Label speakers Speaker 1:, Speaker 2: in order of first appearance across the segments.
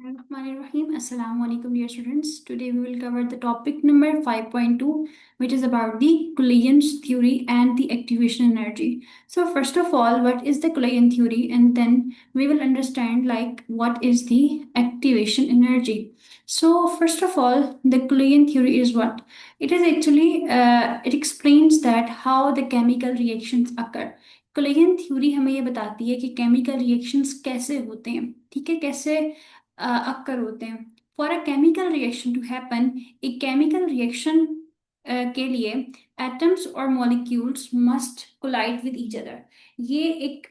Speaker 1: Bismillahirrahmanirrahim. Assalamu alaikum, dear students. Today we will cover the topic number 5.2, which is about the Coulomb theory and the activation energy. So, first of all, what is the Coulomb theory? And then we will understand like what is the activation energy. So, first of all, the Coulomb theory is what? It is actually it explains that how the chemical reactions occur. Collagen theory हमें ये बताती है कि chemical reactions कैसे होते हैं, ठीक है, कैसे अक्कर होते हैं। For a chemical reaction to happen, एक केमिकल रिएक्शन के लिए एटम्स और molecules must collide with each other. ये एक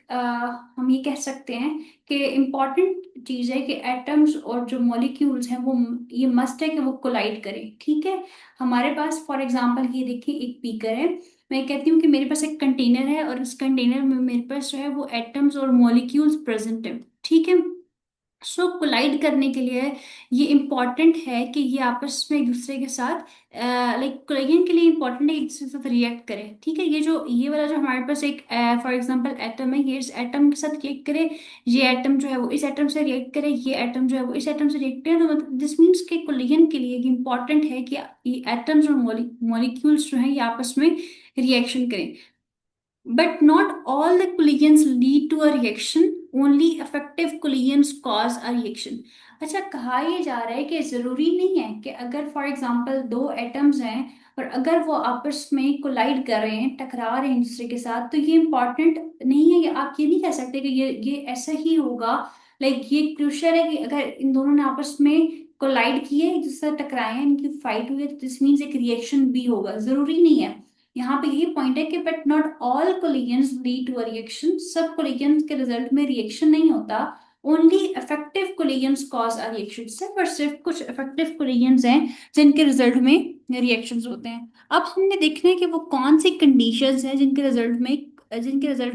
Speaker 1: हम ये कह सकते हैं कि इम्पॉर्टेंट चीज़ है कि एटम्स और जो मॉलिक्यूल्स हैं वो ये मस्ट है कि वो कोलाइड करें, ठीक है। हमारे पास फॉर एग्जांपल ये देखिए एक बीकर है। मैं कहती हूँ कि मेरे पास एक कंटेनर है और इस कंटेनर में मेरे पास जो है वो एटम्स और मॉलिक्यूल्स प्रेजेंट है, ठीक है। सो कोलाइड करने के लिए ये इम्पॉर्टेंट है कि ये आपस में एक दूसरे के साथ लाइक कोलाइजन के लिए इम्पॉर्टेंट है एक दूसरे के साथ रिएक्ट करें, ठीक है। ये वाला जो हमारे पास एक फॉर एग्जांपल एटम है, ये इस एटम के साथ रिएक्ट करे, ये एटम जो है वो इस एटम से रिएक्ट करे, ये एटम जो है वो इस एटम से रिएक्ट करे। तो मतलब दिस मीन्स के कोलाइजन के लिए इम्पॉर्टेंट है कि ये एटम्स और मॉलिक्यूल्स जो हैं ये आपस में रिएक्शन करें। But not all the collisions lead to a reaction. Only effective collisions cause a reaction. अच्छा, कहा यह जा रहा है कि जरूरी नहीं है कि अगर फॉर एग्जांपल दो एटम्स हैं और अगर वो आपस में कोलाइड कर रहे हैं, टकरा रहे हैं एक दूसरे के साथ, तो ये इंपॉर्टेंट नहीं है। ये आप ये नहीं कह सकते कि ये ऐसा ही होगा। ये क्रूशियल है कि अगर इन दोनों ने आपस में कोलाइड किए, एक दूसरे से टकराए हैं, इनकी फाइट हुई है, तो दिस मीन्स एक रिएक्शन भी होगा, जरूरी नहीं है। यहाँ पे यही पॉइंट है कि but not all collisions lead to a reaction. सब कोलिजन्स के रिजल्ट में रिएक्शन नहीं होता। Only effective collisions cause a reaction. सिर्फ और सिर्फ कुछ इफेक्टिव कोलिजन्स हैं जिनके रिजल्ट में रिएक्शंस होते हैं। अब हमने देखना है कि वो कौन सी कंडीशंस हैं जिनके रिजल्ट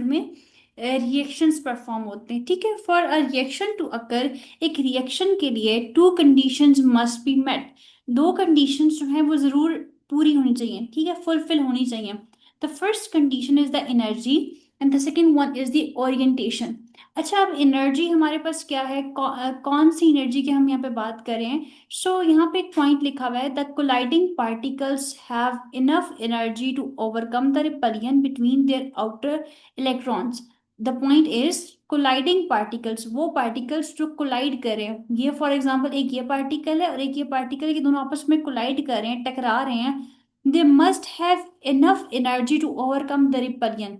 Speaker 1: में रिएक्शंस परफॉर्म होते हैं, ठीक है। For a reaction to occur, एक रिएक्शन के लिए two conditions must be met. दो कंडीशंस जो हैं वो जरूर पूरी होनी चाहिए, ठीक है, फुलफिल होनी चाहिए। The first condition is the energy and the second one is the orientation. अच्छा, अब एनर्जी हमारे पास क्या है, कौन सी एनर्जी की हम यहाँ पे बात करें। यहाँ पे एक पॉइंट लिखा हुआ है, the colliding particles have enough energy to overcome the repulsion between their outer electrons. The point is colliding particles, वो पार्टिकल्स जो कोलाइड कर रहे हैं, ये फॉर एग्जांपल एक ये पार्टिकल है और एक ये पार्टिकल, ये दोनों आपस में कोलाइड कर रहे हैं, टकरा रहे हैं। They must have enough energy to overcome the repulsion.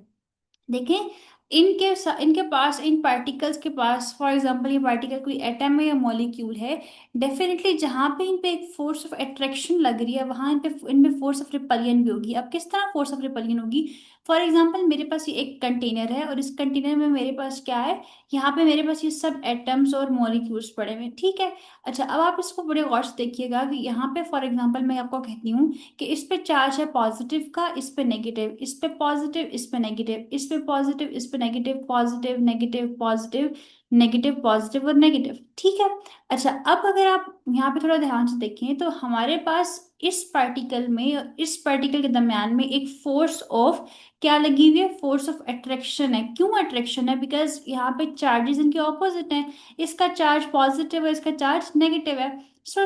Speaker 1: देखें, इनके पास, इन पार्टिकल्स के पास, फॉर एग्जांपल ये पार्टिकल कोई एटम है या मॉलिक्यूल है, डेफिनेटली जहां पे इन पे एक फोर्स ऑफ अट्रैक्शन लग रही है वहां इनमें फोर्स ऑफ रिपलियन भी होगी। अब किस तरह फोर्स ऑफ रिपलियन होगी। फॉर एग्जांपल मेरे पास ये एक कंटेनर है और इस कंटेनर में मेरे पास क्या है, यहाँ पे मेरे पास ये सब एटम्स और मॉलिक्यूल्स पड़े हुए हैं, ठीक है। अच्छा, अब आप इसको बड़े गौर से देखिएगा कि यहाँ पे फॉर एग्जांपल मैं आपको कहती हूँ कि इस पे चार्ज है पॉजिटिव का, इस पे नेगेटिव, इस पे पॉजिटिव, इस पे नेगेटिव, इस पे पॉजिटिव, इस पे negative, positive negative positive negative positive और नेगेटिव, ठीक है। अच्छा, अब अगर आप यहाँ पे थोड़ा ध्यान से देखें तो हमारे पास इस पार्टिकल में और इस पार्टिकल के दरम्यान में एक फोर्स ऑफ क्या लगी हुई है, फोर्स ऑफ अट्रैक्शन है। क्यों अट्रैक्शन है, बिकॉज यहाँ पे चार्जेस इनके ऑपोजिट हैं। इसका चार्ज पॉजिटिव है, इसका चार्ज नेगेटिव है। सो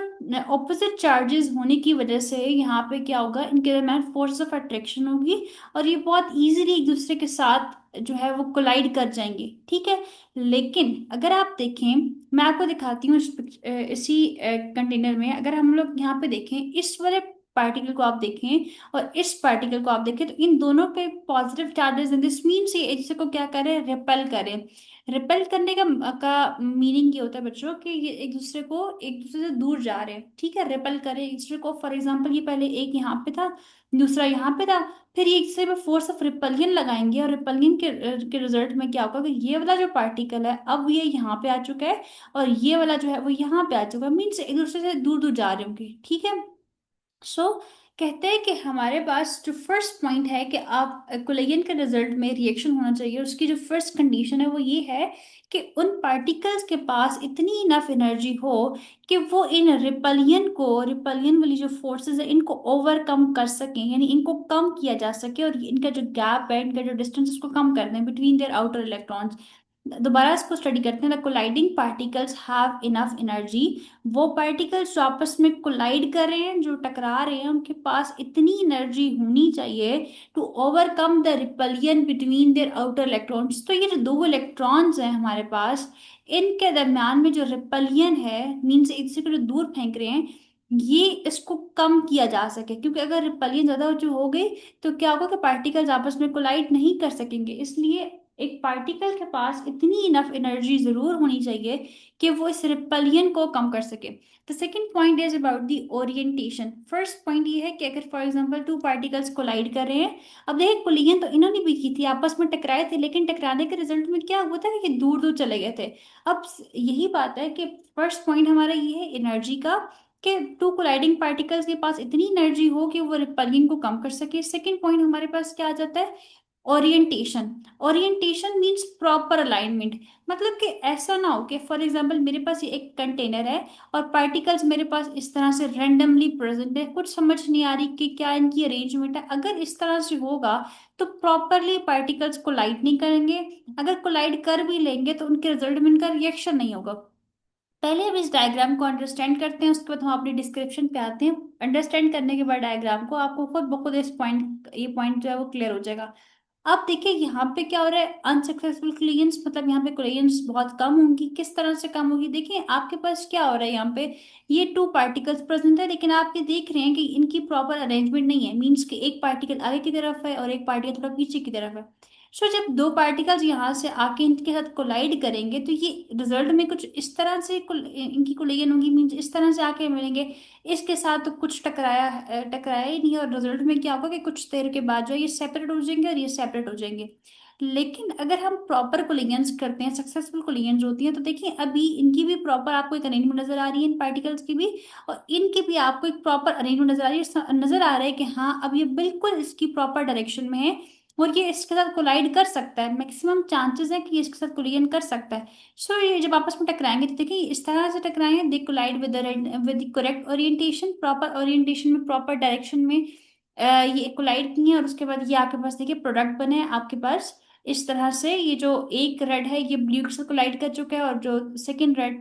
Speaker 1: ऑपोजिट चार्जेस होने की वजह से यहाँ पे क्या होगा, इनके दरम्यान फोर्स ऑफ अट्रैक्शन होगी और ये बहुत इजीली एक दूसरे के साथ जो है वो कोलाइड कर जाएंगे, ठीक है। लेकिन अगर आप देखें, मैं आपको दिखाती हूँ इसी कंटेनर में, अगर हम लोग यहाँ पे देखें, इस वाले पार्टिकल को आप देखें और इस पार्टिकल को आप देखें, तो इन दोनों पे पॉजिटिव चार्जेस हैं। दिस मीन्स ये एक दूसरे को क्या करें, रिपेल करें। रिपेल करने का मीनिंग ये होता है बच्चों कि ये एक दूसरे से दूर जा रहे हैं, ठीक है। रिपेल करें एक दूसरे को, फॉर एग्जांपल ये पहले एक यहाँ पे था, दूसरा यहाँ पे था, फिर ये एक दूसरे पे फोर्स ऑफ रिपल्जन लगाएंगे और रिपल्जन के रिजल्ट में क्या होगा कि ये वाला जो पार्टिकल है अब ये यहाँ पे आ चुका है और ये वाला जो है वो यहाँ पे आ चुका है, मीन्स एक दूसरे से दूर दूर जा रहे होंगे, ठीक है। कहते हैं कि हमारे पास जो फर्स्ट पॉइंट है कि आप कोलेजन के रिजल्ट में रिएक्शन होना चाहिए, उसकी जो फर्स्ट कंडीशन है वो ये है कि उन पार्टिकल्स के पास इतनी इनफ एनर्जी हो कि वो इन रिपलियन वाली जो फोर्सेस है इनको ओवरकम कर सकें, यानी इनको कम किया जा सके और इनका जो गैप है, इनका जो डिस्टेंस, उसको कम कर दें बिटवीन देयर आउटर इलेक्ट्रॉन्स। दोबारा इसको स्टडी करते हैं। The colliding particles have enough energy. वो पार्टिकल्स जो आपस में कोलाइड कर रहे हैं, जो टकरा रहे हैं, उनके पास इतनी एनर्जी होनी चाहिए to overcome the repulsion between their outer electrons. तो ये जो दो इलेक्ट्रॉन्स हैं हमारे पास, इनके दरम्यान में जो रिपल्लियन है, मीन्स एक दूसरे को जो दूर फेंक रहे हैं, ये इसको कम किया जा सके। क्योंकि अगर रिपल्लियन ज्यादा जो हो गई तो क्या होगा कि पार्टिकल्स आपस में कोलाइड नहीं कर सकेंगे। इसलिए एक पार्टिकल के पास इतनी इनफ एनर्जी जरूर होनी चाहिए कि वो इस रिपल्लियन को कम कर सके। The second point is about the orientation. First point ये है कि अगर for example two particles collide कर रहे हैं, अब देखिए कोलिजन तो इन्होंने भी की थी, आपस में टकराए थे, लेकिन टकराने के रिजल्ट में क्या हुआ था कि दूर दूर चले गए थे। अब यही बात है कि फर्स्ट पॉइंट हमारा ये है एनर्जी का, कि टू कोलाइडिंग पार्टिकल्स के पास इतनी एनर्जी हो कि वो रिपल्लिंग को कम कर सके। सेकेंड पॉइंट हमारे पास क्या आ जाता है, orientation. Orientation means proper alignment. मतलब कि ऐसा ना हो कि फॉर एग्जांपल मेरे पास ये एक कंटेनर है और पार्टिकल्स मेरे पास इस तरह से रैंडमली प्रेजेंट है, कुछ समझ नहीं आ रही कि क्या इनकी अरेंजमेंट है। अगर इस तरह से होगा तो प्रॉपरली पार्टिकल्स कोलाइड नहीं करेंगे। अगर कोलाइड कर भी लेंगे तो उनके रिजल्ट में इनका रिएक्शन नहीं होगा। पहले हम इस डायग्राम को अंडरस्टैंड करते हैं, उसके बाद हम अपनी डिस्क्रिप्शन पे आते हैं। अंडरस्टैंड करने के बाद डायग्राम को आपको खुद ब खुद इस पॉइंट, ये पॉइंट जो है वो क्लियर हो जाएगा। अब देखिए यहाँ पे क्या हो रहा है, अनसक्सेसफुल क्लियंस, मतलब यहाँ पे क्लियंस बहुत कम होंगी। किस तरह से कम होगी, देखिए आपके पास क्या हो रहा है यहाँ पे, ये टू पार्टिकल्स प्रेजेंट है, लेकिन आप ये देख रहे हैं कि इनकी प्रॉपर अरेंजमेंट नहीं है। मीन्स कि एक पार्टिकल आगे की तरफ है और एक पार्टिकल थोड़ा पीछे की तरफ है। सो जब दो पार्टिकल्स यहाँ से आके इनके साथ कोलाइड करेंगे तो ये रिजल्ट में कुछ इस तरह से इनकी कोलिजन होगी, मीन्स इस तरह से आके मिलेंगे। इसके साथ तो कुछ टकराया ही नहीं, और रिजल्ट में क्या होगा कि कुछ देर के बाद जो है ये सेपरेट हो जाएंगे और ये सेपरेट हो जाएंगे। लेकिन अगर हम प्रॉपर कोलिजन्स करते हैं, सक्सेसफुल कोलिजन्स होती हैं, तो देखिए अभी इनकी भी प्रॉपर आपको एक अरेंजमेंट नजर आ रही है इन पार्टिकल्स की भी, और इनकी भी आपको एक प्रॉपर अरेंजमेंट नजर आ रही है। नजर आ रहा है कि हाँ अब ये बिल्कुल इसकी प्रॉपर डायरेक्शन में है और ये इसके साथ कोलाइड कर सकता है। मैक्सिमम चांसेस है कि ये इसके साथ कोलिजन कर सकता है। सो ये जब आपस में टकराएंगे तो देखिए इस तरह से टकराएंगे, they collide with correct orientation, proper orientation में, प्रॉपर डायरेक्शन में ये कोलाइड किए हैं। और उसके बाद ये आपके पास देखिए प्रोडक्ट बने हैं आपके पास इस तरह से। ये जो एक रेड है ये ब्लू के साथ कोलाइड कर चुका है, और जो सेकंड रेड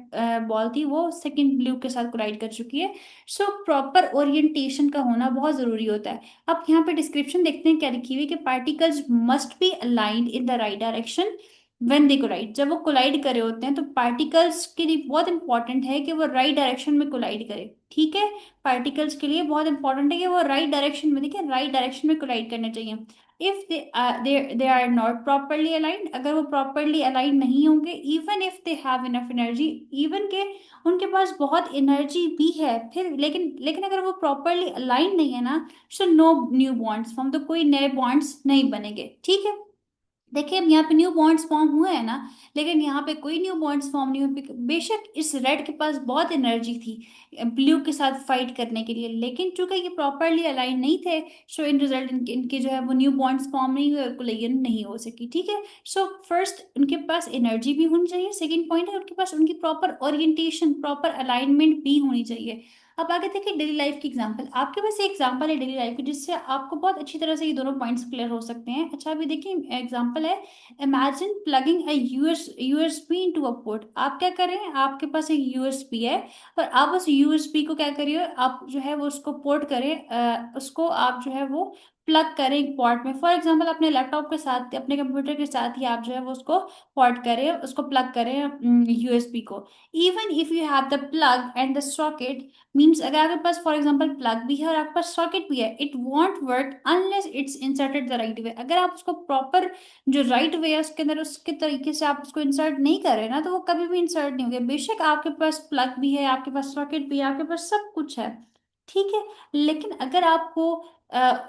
Speaker 1: बॉल थी वो सेकंड ब्लू के साथ कोलाइड कर चुकी है। सो प्रॉपर ओरिएंटेशन का होना बहुत जरूरी होता है। अब यहाँ पे डिस्क्रिप्शन देखते हैं क्या लिखी हुई है, कि particles must be aligned in the right direction when they collide. जब वो कोलाइड करे होते हैं तो पार्टिकल्स के लिए बहुत इंपॉर्टेंट है कि वो राइट डायरेक्शन में कोलाइड करे। ठीक है, पार्टिकल्स के लिए बहुत इंपॉर्टेंट है कि वो राइट डायरेक्शन में, देखिए राइट डायरेक्शन में कोलाइड करने चाहिए। If they are not properly aligned, अगर वो प्रॉपरली अलाइंड नहीं होंगे, even if they have enough energy, even के उनके पास बहुत एनर्जी भी है फिर, लेकिन लेकिन अगर वो प्रॉपरली अलाइंड नहीं है ना, so no new bonds form, तो कोई नए बॉन्ड्स नहीं बनेंगे। ठीक है, देखिए अब यहाँ पे न्यू बॉन्ड्स फॉर्म हुए हैं ना, लेकिन यहाँ पे कोई न्यू बॉन्ड्स फॉर्म नहीं हुए। बेशक इस रेड के पास बहुत एनर्जी थी ब्लू के साथ फाइट करने के लिए, लेकिन चूंकि ये प्रॉपरली अलाइन नहीं थे, सो इन रिजल्ट इनके जो है वो न्यू बॉन्ड्स फॉर्म नहीं हुए और कोलिजन नहीं हो सकी। ठीक है, सो फर्स्ट उनके पास एनर्जी भी होनी चाहिए। सेकेंड पॉइंट है उनके पास उनकी प्रॉपर ओरिएंटेशन, प्रॉपर अलाइनमेंट भी होनी चाहिए। अब आगे देखिए डेली लाइफ की एग्जांपल, आपके पास एक एग्जांपल है डेली लाइफ की जिससे आपको बहुत अच्छी तरह से ये दोनों पॉइंट्स क्लियर हो सकते हैं। अच्छा अभी देखिए एग्जांपल है, imagine plugging a USB into a port. आप क्या कर रहे हैं, आपके पास एक यूएसबी है और आप उस यूएसबी को क्या करिए, आप जो है वो उसको पोर्ट करें, उसको आप जो है वो प्लग करें एक पोर्ट में। फॉर एग्जांपल अपने लैपटॉप के साथ, अपने कंप्यूटर के साथ ही आप जो है वो उसको पोर्ट करें, उसको प्लग करें यूएसबी को। Even if you have the plug and the socket, means अगर आपके पास फॉर एग्जांपल प्लग भी है और आपके पास सॉकेट भी है, it won't work unless it's inserted the right way. अगर आप उसको प्रॉपर जो राइट वे है उसके अंदर उसके तरीके से आप उसको इंसर्ट नहीं कर रहे ना, तो वो कभी भी इंसर्ट नहीं होगा। बेशक आपके पास प्लग भी है, आपके पास सॉकेट भी है, आपके पास सब कुछ है, ठीक है, लेकिन अगर आपको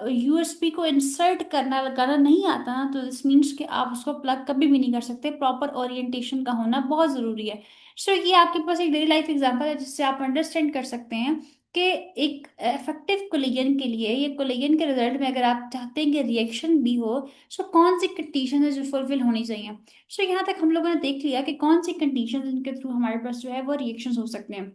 Speaker 1: यूएसबी को इंसर्ट करना लगाना नहीं आता ना, तो दिस मीन्स कि आप उसको प्लग कभी भी नहीं कर सकते। प्रॉपर ओरिएंटेशन का होना बहुत जरूरी है। सो ये आपके पास एक डेली लाइफ एग्जांपल है जिससे आप अंडरस्टैंड कर सकते हैं कि एक इफेक्टिव कोलिजन के लिए, ये कोलिजन के रिजल्ट में अगर आप चाहते हैं कि रिएक्शन भी हो, सो कौन सी कंडीशन है जो फुलफिल होनी चाहिए। सो यहाँ तक हम लोगों ने देख लिया कि कौन सी कंडीशन इनके थ्रू हमारे पास जो है वो रिएक्शन हो सकते हैं।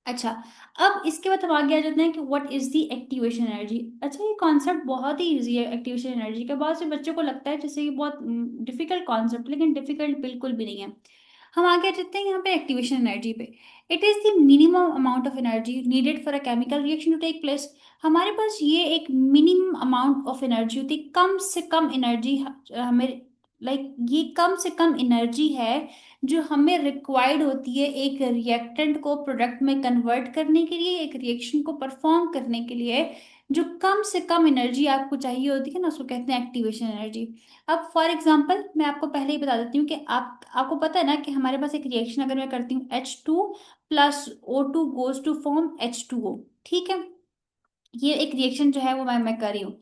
Speaker 1: अच्छा, अब इसके बाद हम आगे आ जाते हैं कि what is the activation energy. अच्छा, ये कॉन्सेप्ट बहुत ही इजी है एक्टिवेशन एनर्जी का। बहुत से बच्चों को लगता है जैसे ये बहुत डिफिकल्ट कॉन्सेप्ट, लेकिन डिफिकल्ट बिल्कुल भी नहीं है। हम आगे आ जाते हैं यहाँ पे एक्टिवेशन एनर्जी पे। It is the minimum amount of energy needed for a chemical reaction to take place. हमारे पास ये एक मिनिमम अमाउंट ऑफ एनर्जी होती है, कम से कम एनर्जी हमें, लाइक ये कम से कम एनर्जी है जो हमें रिक्वायर्ड होती है एक रिएक्टेंट को प्रोडक्ट में कन्वर्ट करने के लिए, एक रिएक्शन को परफॉर्म करने के लिए। जो कम से कम एनर्जी आपको चाहिए होती है ना, उसको कहते हैं एक्टिवेशन एनर्जी। अब फॉर एग्जांपल मैं आपको पहले ही बता देती हूँ कि आपको पता है ना कि हमारे पास एक रिएक्शन अगर मैं करती हूँ H2 plus O2 goes to form H2O। ठीक है, ये एक रिएक्शन जो है वो मैं कर रही हूँ।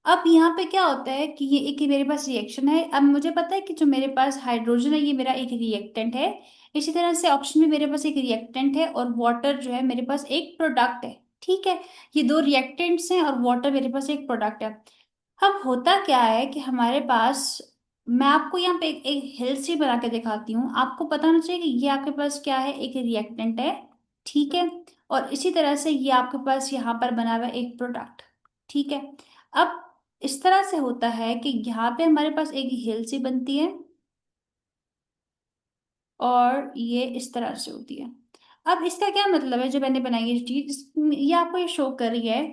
Speaker 1: अब यहाँ पे क्या होता है कि ये एक मेरे पास रिएक्शन है। अब मुझे पता है कि जो मेरे पास हाइड्रोजन है ये मेरा एक रिएक्टेंट है। इसी तरह से ऑक्सीजन भी मेरे पास एक रिएक्टेंट है, और वाटर जो है मेरे पास एक प्रोडक्ट है। ठीक है, ये दो रिएक्टेंट्स हैं और वाटर मेरे पास एक प्रोडक्ट है। अब होता क्या है कि हमारे पास, मैं आपको यहाँ पे एक हिल सी बना के दिखाती हूँ। आपको पता होना चाहिए कि ये आपके पास क्या है, एक रिएक्टेंट है। ठीक है, और इसी तरह से ये आपके पास यहाँ पर बना हुआ है एक प्रोडक्ट। ठीक है, अब इस तरह से होता है कि यहाँ पे हमारे पास एक हिल सी बनती है, और ये इस तरह से होती है। अब इसका क्या मतलब है, जो मैंने बनाई है चीज ये आपको ये शो कर रही है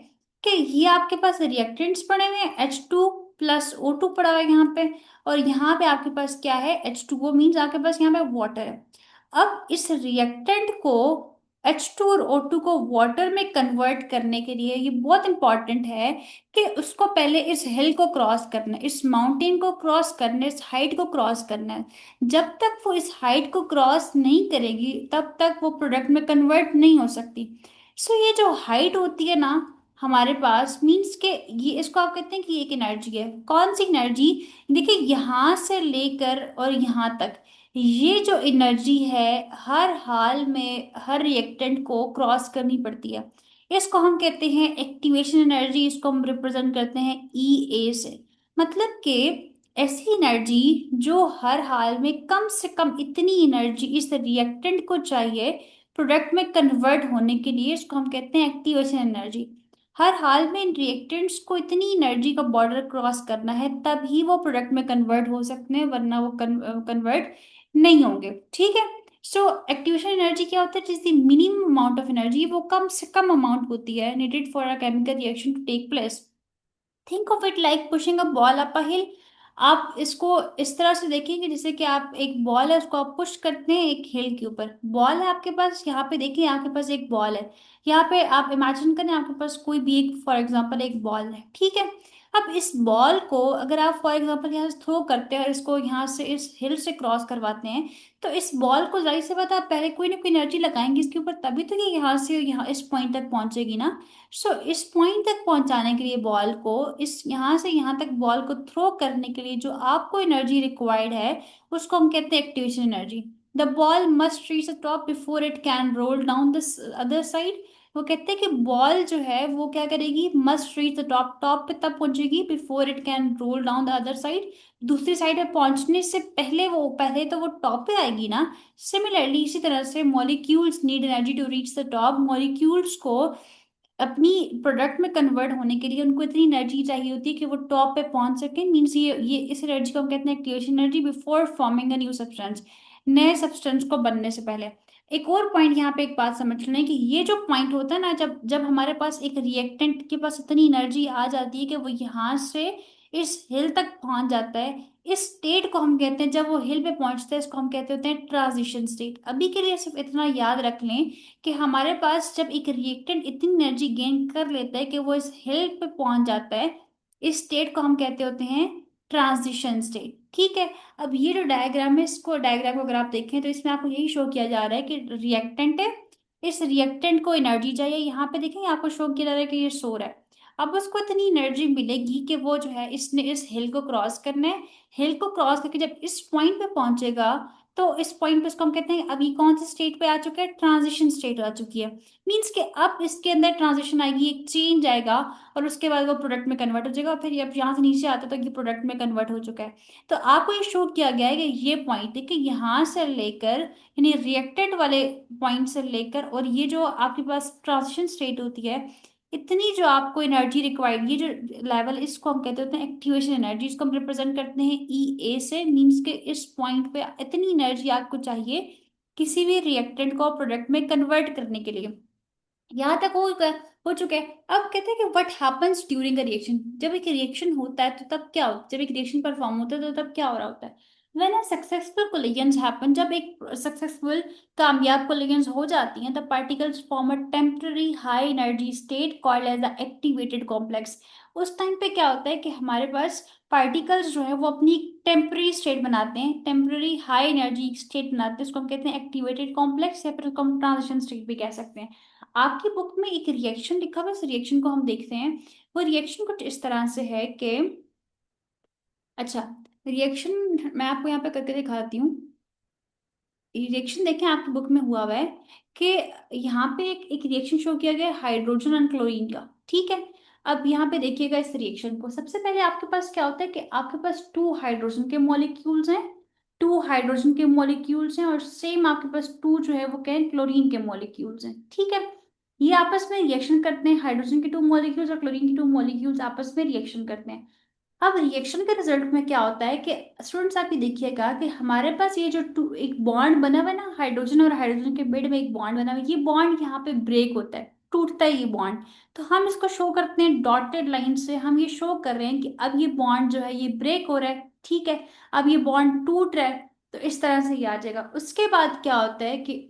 Speaker 1: कि ये आपके पास रिएक्टेंट्स पड़े हुए हैं, H2 प्लस O2 पड़ा हुआ है यहाँ पे। और यहाँ पे आपके पास क्या है, H2O मीन्स आपके पास यहाँ पे वाटर है। अब इस रिएक्टेंट को, H2 और O2 को वाटर में कन्वर्ट करने के लिए ये बहुत इंपॉर्टेंट है कि उसको पहले इस हिल को क्रॉस करना है, इस माउंटेन को क्रॉस करना है, इस हाइट को क्रॉस करना है। जब तक वो इस हाइट को क्रॉस नहीं करेगी तब तक वो प्रोडक्ट में कन्वर्ट नहीं हो सकती। सो ये जो हाइट होती है ना हमारे पास, मीन्स के ये, इसको आप कहते हैं कि एक एनर्जी है। कौन सी एनर्जी? देखिए, यहाँ से लेकर और यहाँ तक ये जो एनर्जी है हर हाल में हर रिएक्टेंट को क्रॉस करनी पड़ती है। इसको हम कहते हैं एक्टिवेशन एनर्जी। इसको हम रिप्रेजेंट करते हैं E A से। मतलब कि ऐसी एनर्जी जो हर हाल में कम से कम इतनी एनर्जी इस रिएक्टेंट को चाहिए प्रोडक्ट में कन्वर्ट होने के लिए, इसको हम कहते हैं एक्टिवेशन एनर्जी। हर हाल में इन रिएक्टेंट्स को इतनी एनर्जी का बॉर्डर क्रॉस करना है तभी वो प्रोडक्ट में कन्वर्ट हो सकते हैं, वरना वो कन्वर्ट नहीं होंगे। ठीक है, सो एक्टिवेशन एनर्जी क्या होता है, जिस the minimum amount of energy वो कम से कम अमाउंट होती है needed for a chemical reaction to take place. Think of it like pushing a ball up a hill. आप इसको इस तरह से देखिए कि जैसे कि आप एक बॉल है उसको आप पुश करते हैं एक हिल के ऊपर। बॉल है आपके पास, यहाँ पे देखिए आपके पास एक बॉल है। यहाँ पे आप इमेजिन करें आपके पास कोई भी एक, फॉर एग्जांपल एक बॉल है। ठीक है, अब इस बॉल को अगर आप फॉर एग्जांपल यहाँ से थ्रो करते हैं और इसको यहाँ से इस हिल से क्रॉस करवाते हैं, तो इस बॉल को जाहिर सी बात है, आप पहले कोई ना कोई एनर्जी लगाएंगे इसके ऊपर, तभी तो ये यहाँ से यहाँ इस पॉइंट तक पहुंचेगी ना। सो इस पॉइंट तक पहुंचाने के लिए बॉल को, इस यहाँ से यहाँ तक बॉल को थ्रो करने के लिए जो आपको एनर्जी रिक्वायर्ड है उसको हम कहते हैं activation energy. The ball must reach the top before it can roll down the other side. वो कहते हैं कि बॉल जो है वो क्या करेगी, must reach the top, top पे तब पहुंचेगी before it can roll down the other side. दूसरी साइड पे पहुंचने से पहले, वो पहले तो वो टॉप पे आएगी ना। सिमिलरली इसी तरह से molecules need energy to reach the top. Molecules को अपनी प्रोडक्ट में कन्वर्ट होने के लिए उनको इतनी एनर्जी चाहिए होती है कि वो टॉप पे पहुंच सके। मीन्स ये इस एनर्जी को हम कहते हैं activation energy before forming a new substance, नए सब्सटेंस को बनने से पहले। एक और पॉइंट यहाँ पे एक बात समझ लें कि ये जो पॉइंट होता है ना, जब जब हमारे पास एक रिएक्टेंट के पास इतनी एनर्जी आ जाती है कि वो यहाँ से इस हिल तक पहुंच जाता है, इस स्टेट को हम कहते हैं, जब वो हिल पे पहुंचता है इसको हम कहते होते हैं ट्रांजिशन स्टेट। अभी के लिए सिर्फ इतना याद रख लें कि हमारे पास जब एक रिएक्टेंट इतनी एनर्जी गेन कर लेता है कि वो इस हिल पे पहुंच जाता है, इस स्टेट को हम कहते होते हैं ट्रांजिशन स्टेट। ठीक है, अब ये जो डायग्राम है, इसको डायग्राम को अगर आप देखें तो इसमें आपको यही शो किया जा रहा है कि रिएक्टेंट है, इस रिएक्टेंट को एनर्जी चाहिए। यहाँ पे देखेंगे आपको शो किया जा रहा है कि ये सो रहा है। अब उसको इतनी एनर्जी मिलेगी कि वो जो है इसने इस हिल को क्रॉस करना है। हिल को क्रॉस करके जब इस पॉइंट पे पहुंचेगा तो इस पॉइंट पे इसको हम कहते हैं अभी कौन से स्टेट पे आ चुके हैं, ट्रांजिशन स्टेट आ चुकी है। मीन्स कि अब इसके अंदर ट्रांजिशन आएगी, एक चेंज आएगा, और उसके बाद वो प्रोडक्ट में कन्वर्ट हो जाएगा, और फिर अब यहाँ से नीचे आता है तो ये प्रोडक्ट में कन्वर्ट हो चुका है। तो आपको ये शो किया गया है कि ये पॉइंट है कि यहाँ से लेकर, यानी रिएक्टेंट वाले पॉइंट से लेकर, और ये जो आपके पास ट्रांजिशन स्टेट होती है, इतनी जो आपको एनर्जी रिक्वायर्ड, ये जो लेवल, इसको हम कहते होते हैं एक्टिवेशन एनर्जी। इसको हम रिप्रेजेंट करते हैं ई ए से। मीन्स के इस पॉइंट पे इतनी एनर्जी आपको चाहिए किसी भी रिएक्टेंट को प्रोडक्ट में कन्वर्ट करने के लिए। यहाँ तक हो चुके हैं। अब कहते हैं कि what happens during a reaction. जब एक रिएक्शन होता है तो तब क्या होता है, जब एक रिएक्शन परफॉर्म होता है तो तब क्या हो रहा होता है। When a successful collisions happen, जब एक सक्सेसफुल कामयाब कोलिजन्स हो जाती हैं, the particles form a temporary high energy state called as the activated complex. उस टाइम पे क्या होता है कि हमारे पास पार्टिकल्स जो है वो अपनी टेम्पररी स्टेट बनाते हैं, टेम्पररी हाई एनर्जी स्टेट बनाते हैं। उसको हम कहते हैं एक्टिवेटेड कॉम्प्लेक्स, या फिर उसको हम ट्रांजिशन स्टेट भी कह सकते हैं। आपकी बुक में एक रिएक्शन लिखा हुआ है, इस रिएक्शन को हम देखते हैं। वो रिएक्शन कुछ इस तरह से है कि, अच्छा, रिएक्शन मैं आपको यहाँ पे करके दिखाती हूँ। रिएक्शन देखें आपकी बुक में हुआ है कि यहाँ पे एक रिएक्शन शो किया गया है हाइड्रोजन और क्लोरीन का, ठीक है। अब यहाँ पे देखिएगा इस रिएक्शन को, सबसे पहले आपके पास क्या होता है कि आपके पास टू हाइड्रोजन के मॉलिक्यूल्स हैं, टू हाइड्रोजन के मॉलिक्यूल्स हैं, और सेम आपके पास टू जो है वो क्या है, क्लोरीन के मॉलिक्यूल्स हैं, ठीक है। ये आपस में रिएक्शन करते हैं, हाइड्रोजन के टू मॉलिक्यूल्स और क्लोरीन के टू मॉलिक्यूल्स आपस में रिएक्शन करते हैं। अब रिएक्शन के रिजल्ट में क्या होता है कि स्टूडेंट्स आप ये देखिएगा कि हमारे पास ये जो टू एक बॉन्ड बना हुआ है ना, हाइड्रोजन और हाइड्रोजन के मिड में एक बॉन्ड बना हुआ है, ये बॉन्ड यहाँ पे ब्रेक होता है, टूटता है ये बॉन्ड। तो हम इसको शो करते हैं डॉटेड लाइन से, हम ये शो कर रहे हैं कि अब ये बॉन्ड जो है ये ब्रेक हो रहा है, ठीक है। अब ये बॉन्ड टूट रहा है, तो इस तरह से ये आ जाएगा। उसके बाद क्या होता है कि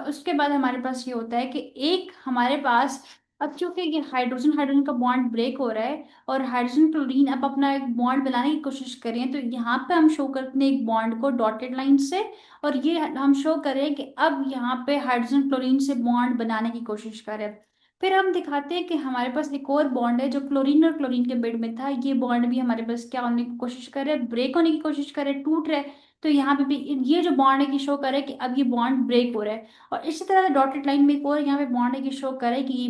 Speaker 1: उसके बाद हमारे पास ये होता है कि एक हमारे पास, अब चूंकि ये हाइड्रोजन हाइड्रोजन का बॉन्ड ब्रेक हो रहा है, और हाइड्रोजन क्लोरीन अब अपना एक बॉन्ड बनाने की कोशिश करें, तो यहाँ पे हम शो करते हैं एक बॉन्ड को डॉटेड लाइन से, और ये हम शो करें कि अब यहाँ पे हाइड्रोजन क्लोरीन से बॉन्ड बनाने की कोशिश करें। फिर हम दिखाते हैं कि हमारे पास एक और बॉन्ड है जो क्लोरीन और क्लोरीन के मिड में था, ये बॉन्ड भी हमारे पास क्या होने की कोशिश करे, ब्रेक होने की कोशिश करे, टूट रहा है। तो यहाँ पे भी ये जो बॉन्ड है कि शो करे कि अब ये बॉन्ड ब्रेक हो रहा है। और इसी तरह डॉटेड लाइन में एक और यहाँ पे बॉन्ड है कि शो करे कि ये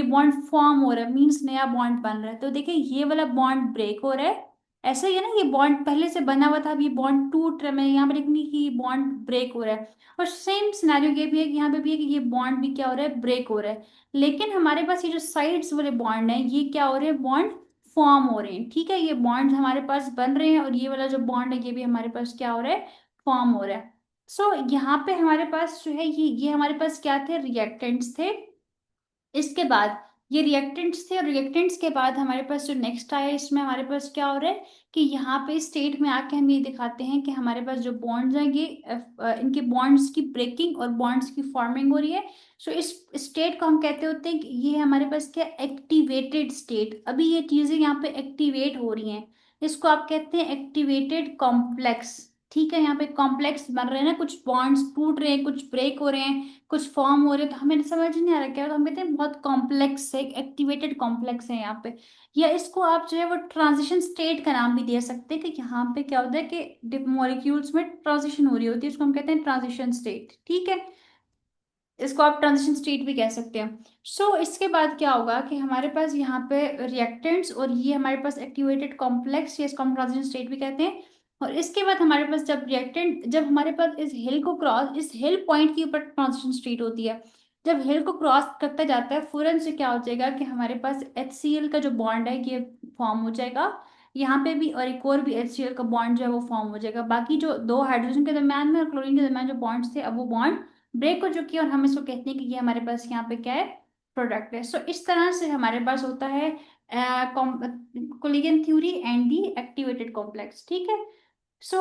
Speaker 1: बॉन्ड फॉर्म हो रहा है, मीन्स नया बॉन्ड बन रहा है। तो देखिए ये वाला बॉन्ड ब्रेक हो रहा है, ऐसा ही है ना, ये बॉन्ड पहले से बना हुआ था, अब ये बॉन्ड टूट रहा है, मैं यहाँ पे लिखूंगी कि ये बॉन्ड ब्रेक हो रहा है। और सेम सिनेरियो ये भी है कि यहाँ पे भी है कि ये बॉन्ड भी क्या हो रहा है, ब्रेक हो रहा है। लेकिन हमारे पास ये जो साइड्स वाले बॉन्ड है, ये क्या हो रहे हैं, बॉन्ड फॉर्म हो रहे हैं, ठीक है। ये बॉन्ड हमारे पास बन रहे हैं, और ये वाला जो बॉन्ड है ये भी हमारे पास क्या हो रहा है, फॉर्म हो रहा है। सो यहाँ पे हमारे पास जो है ये हमारे पास क्या थे, रिएक्टेंट्स थे। इसके बाद ये रिएक्टेंट्स थे, और रिएक्टेंट्स के बाद हमारे पास जो नेक्स्ट आया, इसमें हमारे पास क्या हो रहा है कि यहाँ पे स्टेट में आके हम ये दिखाते हैं कि हमारे पास जो बॉन्ड्स हैं ये इनके बॉन्ड्स की ब्रेकिंग और बॉन्ड्स की फॉर्मिंग हो रही है। सो इस स्टेट को हम कहते होते हैं कि ये हमारे पास क्या, एक्टिवेटेड स्टेट। अभी ये चीजें यहाँ पे एक्टिवेट हो रही हैं, इसको आप कहते हैं एक्टिवेटेड कॉम्प्लेक्स, ठीक है। यहाँ पे कॉम्प्लेक्स बन रहे हैं ना, कुछ बॉन्ड्स टूट रहे हैं, कुछ ब्रेक हो रहे हैं, कुछ फॉर्म हो रहे, तो हमें समझ नहीं आ रहा क्या, तो हम कहते हैं बहुत कॉम्प्लेक्स है, एक्टिवेटेड कॉम्प्लेक्स है यहाँ पे। या इसको आप जो है वो ट्रांजिशन स्टेट का नाम भी दे सकते हैं कि यहाँ पे क्या होता है कि मॉलिक्यूल्स में ट्रांजिशन हो रही होती है, इसको हम कहते हैं ट्रांजिशन स्टेट, ठीक है। इसको आप ट्रांजिशन स्टेट भी कह सकते हैं। इसके बाद क्या होगा कि हमारे पास यहाँ पे रिएक्टेंट्स, और ये हमारे पास एक्टिवेटेड कॉम्प्लेक्स, या इसको हम ट्रांजिशन स्टेट भी कहते हैं। और इसके बाद हमारे पास जब हमारे पास इस हिल पॉइंट के ऊपर ट्रांजिशन स्टेट होती है, जब हिल को क्रॉस करता जाता है फौरन से क्या हो जाएगा कि हमारे पास HCl का जो बॉन्ड है ये फॉर्म हो जाएगा यहाँ पे भी, और एक और भी HCl का बॉन्ड जो है वो फॉर्म हो जाएगा। बाकी जो दो हाइड्रोजन के दरम्यान में और क्लोरीन के दरम्यान जो बॉन्ड्स थे, अब वो बॉन्ड ब्रेक हो चुकी है, और हम इसको कहते हैं कि ये हमारे पास यहाँ पे क्या है, प्रोडक्ट है। इस तरह से हमारे पास होता है collision theory and the activated complex, ठीक है। सो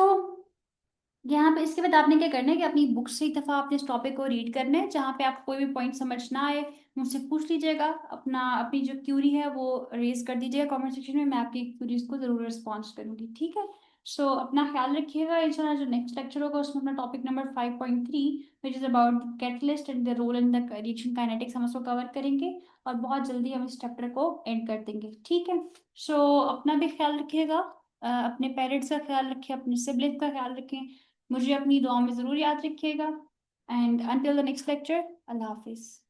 Speaker 1: यहाँ पे इसके बाद आपने क्या करना है कि अपनी बुक से एक दफा आपने इस टॉपिक को रीड करना है, जहाँ पे आपको कोई भी पॉइंट समझ ना आए मुझसे पूछ लीजिएगा, अपनी जो क्यूरी है वो रेज कर दीजिएगा कमेंट सेक्शन में, मैं आपकी क्यूरीज को जरूर रिस्पॉन्स करूंगी, ठीक है। अपना ख्याल रखिएगा। इंशाल्लाह जो नेक्स्ट लेक्चर होगा उसमें अपना topic number 5.3 which is about catalyst and the role in the reaction kinetics, हम उसको कवर करेंगे, और बहुत जल्दी हम इस चैप्टर को एंड कर देंगे, ठीक है। अपना भी ख्याल रखिएगा, अपने पेरेंट्स का ख्याल रखें, अपने सिबलिंग्स का ख्याल रखें, मुझे अपनी दुआ में ज़रूर याद रखिएगा। And until the next lecture, अल्लाह हाफिज़।